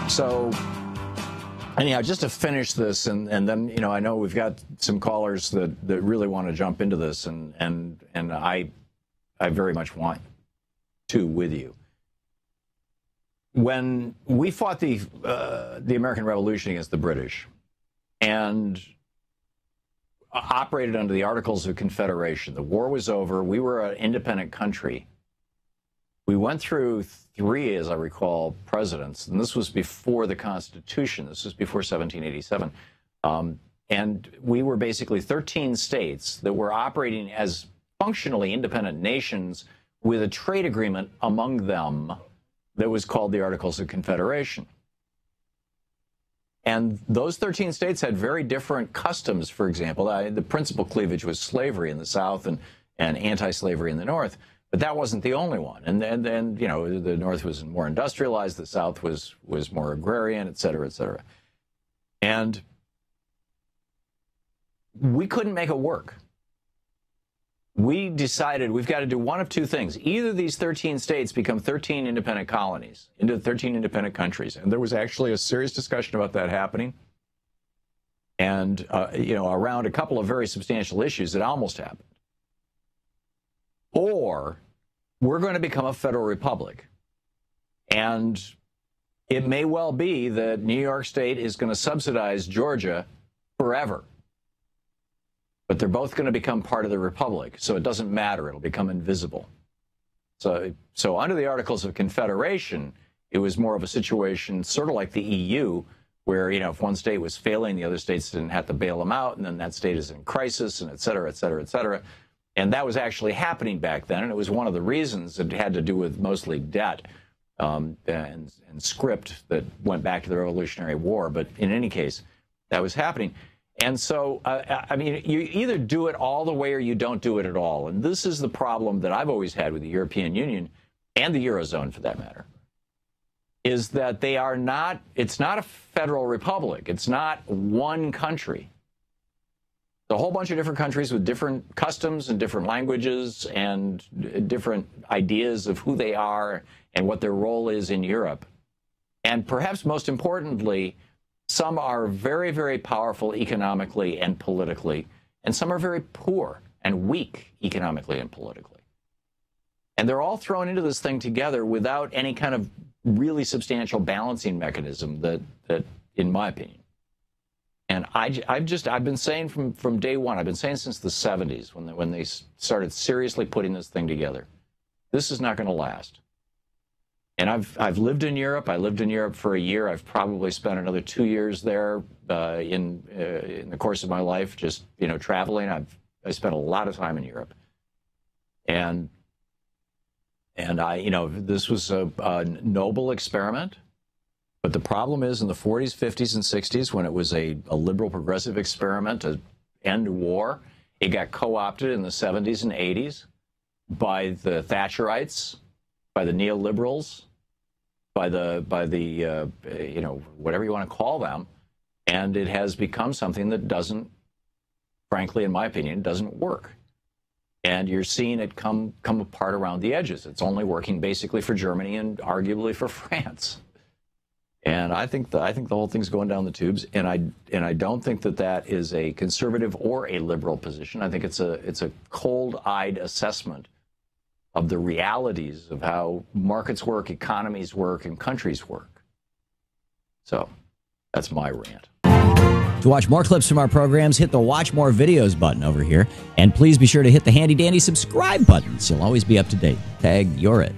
So anyhow, just to finish this, and then, you know, I know we've got some callers that really want to jump into this, and I very much want to with you. When we fought the American Revolution against the British and operated under the Articles of Confederation, the war was over, we were an independent country. We went through 3, as I recall, presidents, and this was before the Constitution. This was before 1787. And we were basically 13 states that were operating as functionally independent nations with a trade agreement among them that was called the Articles of Confederation. And those 13 states had very different customs, for example. The principal cleavage was slavery in the South and anti-slavery in the North. But that wasn't the only one. And then, you know, the North was more industrialized, the South was more agrarian, et cetera, et cetera. And we couldn't make it work. We decided we've got to do one of two things. Either these 13 states become 13 independent colonies into 13 independent countries. And there was actually a serious discussion about that happening. And, you know, around a couple of very substantial issues, it almost happened. Or we're going to become a federal republic. And it may well be that New York State is going to subsidize Georgia forever. But they're both going to become part of the republic, so it doesn't matter. It'll become invisible. So under the Articles of Confederation, it was more of a situation sort of like the EU, where, you know, if one state was failing, the other states didn't have to bail them out, and then that state is in crisis, and et cetera, et cetera, et cetera. And that was actually happening back then, and it was one of the reasons. It had to do with mostly debt and script that went back to the Revolutionary War. But in any case, that was happening. And so, I mean, you either do it all the way or you don't do it at all. And this is the problem that I've always had with the European Union and the Eurozone, for that matter, is that they are not, it's not a federal republic. It's not one country. A whole bunch of different countries with different customs and different languages and different ideas of who they are and what their role is in Europe. And perhaps most importantly, some are very, very powerful economically and politically, and some are very poor and weak economically and politically. And they're all thrown into this thing together without any kind of really substantial balancing mechanism that in my opinion. And I've been saying from day one, I've been saying since the 70s when they started seriously putting this thing together, this is not going to last. And I've lived in Europe. I lived in Europe for a year. I've probably spent another 2 years there in the course of my life, just, you know, traveling. I spent a lot of time in Europe, and I, you know, this was a noble experiment. But the problem is, in the 40s, 50s, and 60s, when it was a liberal progressive experiment to end war, it got co-opted in the 70s and 80s by the Thatcherites, by the neoliberals, by the you know, whatever you want to call them, and it has become something that doesn't, frankly, in my opinion, doesn't work. And you're seeing it come apart around the edges. It's only working basically for Germany and arguably for France. And I think the whole thing's going down the tubes, and I don't think that is a conservative or a liberal position. I think it's a cold-eyed assessment of the realities of how markets work, economies work, and countries work. So that's my rant. To watch more clips from our programs, hit the Watch More Videos button over here, and please be sure to hit the handy-dandy subscribe button so you'll always be up to date. Tag, you're it.